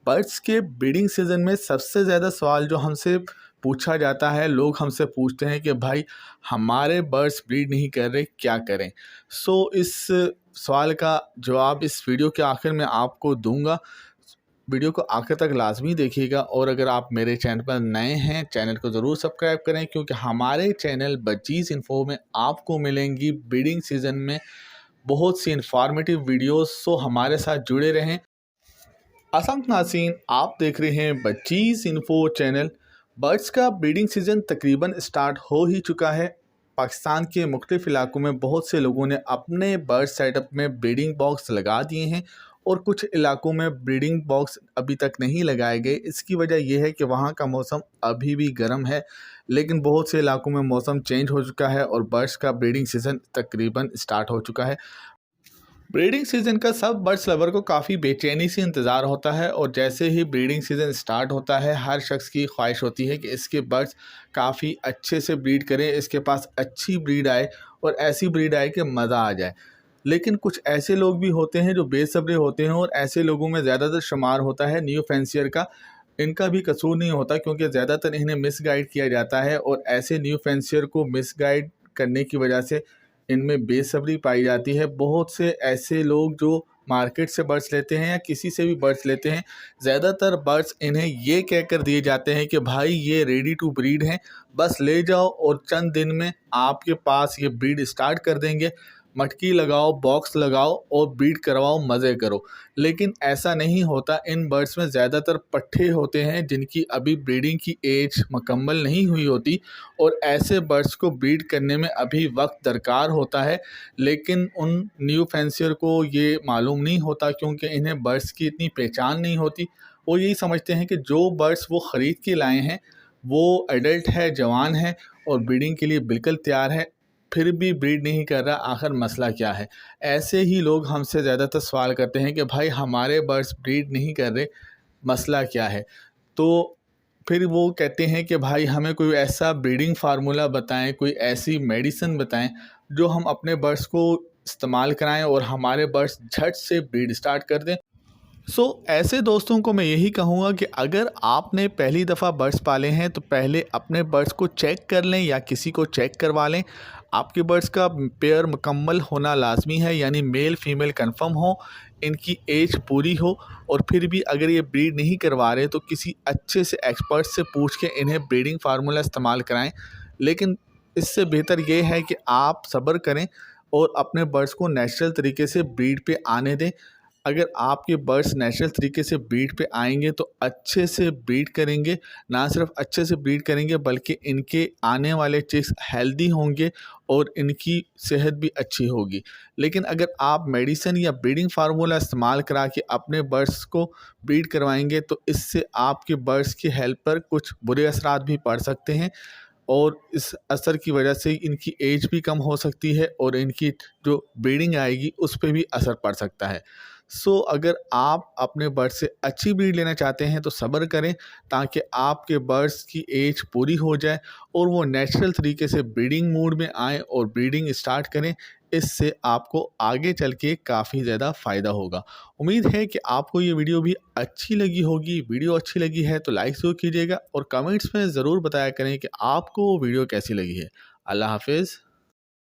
Birds के breeding season में सबसे ज़्यादा सवाल जो हमसे पूछा जाता है, लोग हमसे पूछते हैं कि भाई हमारे बर्ड्स ब्रीड नहीं कर रहे, क्या करें? इस सवाल का जवाब इस वीडियो के आखिर में आपको दूंगा। वीडियो को आखिर तक लाजमी देखिएगा और अगर आप मेरे चैनल पर नए हैं, चैनल को ज़रूर सब्सक्राइब करें, क्योंकि हमारे चैनल बच्चीज़ इन्फो में आपको मिलेंगी ब्रीडिंग सीज़न में बहुत सी इंफॉर्मेटिव वीडियोस। हमारे साथ जुड़े रहें। असंख्य नाज़रीन, आप देख रहे हैं बच्चीज़ इन्फो चैनल। बर्ड्स का ब्रीडिंग सीज़न तकरीबन स्टार्ट हो ही चुका है। पाकिस्तान के मुख्तलिफ़ इलाकों में बहुत से लोगों ने अपने बर्ड सेटअप में ब्रीडिंग बॉक्स लगा दिए हैं और कुछ इलाकों में ब्रीडिंग बॉक्स अभी तक नहीं लगाए गए। इसकी वजह यह है कि वहाँ का मौसम अभी भी गर्म है, लेकिन बहुत से इलाकों में मौसम चेंज हो चुका है और बर्ड्स का ब्रीडिंग सीज़न तकरीबन स्टार्ट हो चुका है। ब्रीडिंग सीज़न का सब बर्ड्स लवर को काफ़ी बेचैनी से इंतज़ार होता है और जैसे ही ब्रीडिंग सीज़न स्टार्ट होता है, हर शख्स की ख्वाहिश होती है कि इसके बर्ड्स काफ़ी अच्छे से ब्रीड करें, इसके पास अच्छी ब्रीड आए और ऐसी ब्रीड आए कि मज़ा आ जाए। लेकिन कुछ ऐसे लोग भी होते हैं जो बेसब्रे होते हैं और ऐसे लोगों में ज़्यादातर शुमार होता है न्यू फैंसियर का। इनका भी कसूर नहीं होता, क्योंकि ज़्यादातर इन्हें मिसगाइड किया जाता है और ऐसे न्यू फैंसियर को मिसगाइड करने की वजह से इनमें बेसब्री पाई जाती है। बहुत से ऐसे लोग जो मार्केट से बर्ड्स लेते हैं या किसी से भी बर्ड्स लेते हैं, ज़्यादातर बर्ड्स इन्हें ये कहकर दिए जाते हैं कि भाई ये रेडी टू ब्रीड हैं, बस ले जाओ और चंद दिन में आपके पास ये ब्रीड स्टार्ट कर देंगे। मटकी लगाओ, बॉक्स लगाओ और ब्रीड करवाओ, मज़े करो। लेकिन ऐसा नहीं होता। इन बर्ड्स में ज़्यादातर पट्ठे होते हैं जिनकी अभी ब्रीडिंग की एज मुकम्मल नहीं हुई होती और ऐसे बर्ड्स को ब्रीड करने में अभी वक्त दरकार होता है। लेकिन उन न्यू फैंसियर को ये मालूम नहीं होता, क्योंकि इन्हें बर्ड्स की इतनी पहचान नहीं होती। वो यही समझते हैं कि जो बर्ड्स वो ख़रीद के लाए हैं वो एडल्ट है, जवान है और ब्रीडिंग के लिए बिल्कुल तैयार है, फिर भी ब्रीड नहीं कर रहा, आखिर मसला क्या है? ऐसे ही लोग हमसे ज़्यादातर सवाल करते हैं कि भाई हमारे बर्ड्स ब्रीड नहीं कर रहे, मसला क्या है? तो फिर वो कहते हैं कि भाई हमें कोई ऐसा ब्रीडिंग फार्मूला बताएं, कोई ऐसी मेडिसिन बताएं जो हम अपने बर्ड्स को इस्तेमाल कराएं और हमारे बर्ड्स झट से ब्रीड स्टार्ट कर दें। ऐसे दोस्तों को मैं यही कहूँगा कि अगर आपने पहली दफ़ा बर्ड्स पाले हैं तो पहले अपने बर्ड्स को चेक कर लें या किसी को चेक करवा लें। आपके बर्ड्स का पेयर मुकम्मल होना लाजमी है, यानी मेल फीमेल कंफर्म हो, इनकी एज पूरी हो। और फिर भी अगर ये ब्रीड नहीं करवा रहे तो किसी अच्छे से एक्सपर्ट से पूछ के इन्हें ब्रीडिंग फार्मूला इस्तेमाल कराएं। लेकिन इससे बेहतर ये है कि आप सब्र करें और अपने बर्ड्स को नेचुरल तरीके से ब्रीड पे आने दें। अगर आपके बर्ड्स नेचुरल तरीके से ब्रीड पे आएंगे तो अच्छे से ब्रीड करेंगे, ना सिर्फ अच्छे से ब्रीड करेंगे बल्कि इनके आने वाले चिक्स हेल्दी होंगे और इनकी सेहत भी अच्छी होगी। लेकिन अगर आप मेडिसिन या ब्रीडिंग फार्मूला इस्तेमाल करा के अपने बर्ड्स को ब्रीड करवाएंगे तो इससे आपके बर्ड्स की हेल्थ पर कुछ बुरे असरात भी पड़ सकते हैं और इस असर की वजह से इनकी एज भी कम हो सकती है और इनकी जो ब्रीडिंग आएगी उस पर भी असर पड़ सकता है। अगर आप अपने बर्ड से अच्छी ब्रीड लेना चाहते हैं तो सब्र करें, ताकि आपके बर्ड्स की एज पूरी हो जाए और वो नेचुरल तरीके से ब्रीडिंग मूड में आएँ और ब्रीडिंग स्टार्ट करें। इससे आपको आगे चल के काफ़ी ज़्यादा फ़ायदा होगा। उम्मीद है कि आपको ये वीडियो भी अच्छी लगी होगी। वीडियो अच्छी लगी है तो लाइक ज़रूर कीजिएगा और कमेंट्स में ज़रूर बताया करें कि आपको वीडियो कैसी लगी है। अल्लाह हाफ़िज़।